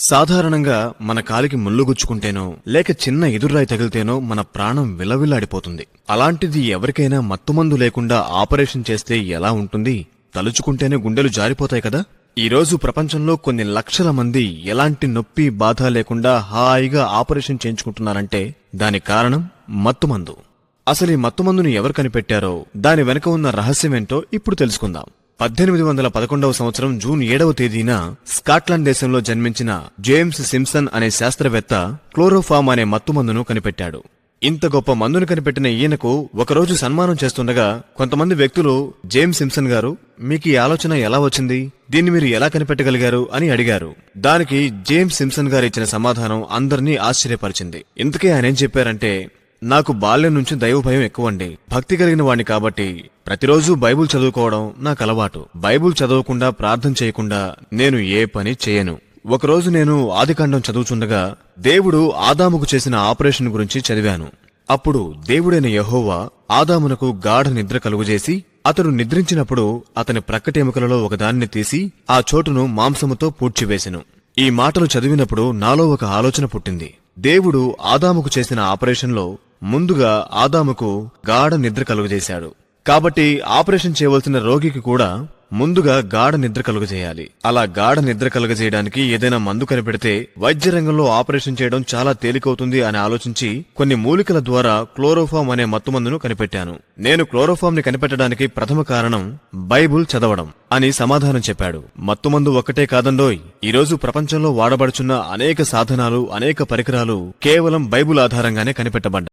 సాధారణంగా మన కాలికి ముళ్ళు గుచ్చుకుంటేనో లేక చిన్న ఎదురురాయి తగిలితేనో మన ప్రాణం విలవిల్లాడిపోతుంది. అలాంటిది ఎవరికైనా మత్తుమందు లేకుండా ఆపరేషన్ చేస్తే ఎలా ఉంటుంది? తలుచుకుంటేనే గుండెలు జారిపోతాయి కదా. ఈ రోజు ప్రపంచంలో కొన్ని లక్షల మంది ఎలాంటి నొప్పి బాధ లేకుండా హాయిగా ఆపరేషన్ చేయించుకుంటున్నారంటే దానికి కారణం మత్తుమందు. అసలు ఈ మత్తుమందును ఎవరు కనిపెట్టారో దాని వెనుక ఉన్న రహస్యమేంటో ఇప్పుడు తెలుసుకుందాం. 1811వ సంవత్సరం జూన్ 7వ తేదీన స్కాట్లాండ్ దేశంలో జన్మించిన జేమ్స్ సింప్సన్ అనే శాస్త్రవేత్త క్లోరోఫామ్ అనే మత్తుమందును కనిపెట్టాడు. ఇంత గొప్ప మందును కనిపెట్టిన ఈయనకు ఒకరోజు సన్మానం చేస్తుండగా కొంతమంది వ్యక్తులు జేమ్స్ సింప్సన్ గారు, మీకు ఈ ఆలోచన ఎలా వచ్చింది? దీన్ని మీరు ఎలా కనిపెట్టగలిగారు అని అడిగారు. దానికి జేమ్స్ సింప్సన్ గారు ఇచ్చిన సమాధానం అందరినీ ఆశ్చర్యపరిచింది. ఇంతకీ ఆయన ఏం చెప్పారంటే, నాకు బాల్యం నుంచి దైవ భయం ఎక్కువండి. భక్తి కలిగిన వాణ్ణి కాబట్టి ప్రతిరోజు బైబుల్ చదువుకోవడం నాకు అలవాటు. బైబుల్ చదవకుండా ప్రార్థన చేయకుండా నేను ఏ పని చేయను. ఒకరోజు నేను ఆదికాండం చదువుచుండగా దేవుడు ఆదాముకు చేసిన ఆపరేషన్ గురించి చదివాను. అప్పుడు దేవుడైన యెహోవా ఆదామునకు గాఢ నిద్ర కలుగజేసి అతడు నిద్రించినప్పుడు అతని ప్రక్కటెముకలలో ఒకదానిని తీసి ఆ చోటును మాంసముతో పూడ్చివేసెను. ఈ మాటలు చదివినప్పుడు నాలో ఒక ఆలోచన పుట్టింది. దేవుడు ఆదాముకు చేసిన ఆపరేషన్లో ముందుగా ఆదాముకు గాఢ నిద్ర కలుగజేశాడు. కాబట్టి ఆపరేషన్ చేయవలసిన రోగికి కూడా ముందుగా గాఢ నిద్ర కలుగజేయాలి. అలా గాఢ నిద్ర కలుగజేయడానికి ఏదైనా మందు కనిపెడితే వైద్య రంగంలో ఆపరేషన్ చేయడం చాలా తేలికవుతుంది అని ఆలోచించి కొన్ని మూలికల ద్వారా క్లోరోఫామ్ అనే మత్తుమందును కనిపెట్టాను. నేను క్లోరోఫామ్ ని కనిపెట్టడానికి ప్రథమ కారణం బైబుల్ చదవడం అని సమాధానం చెప్పాడు. మత్తుమందు ఒక్కటే కాదండోయ్, ఈరోజు ప్రపంచంలో వాడబడుచున్న అనేక సాధనాలు, అనేక పరికరాలు కేవలం బైబుల్ ఆధారంగానే కనిపెట్టబడ్డాయి.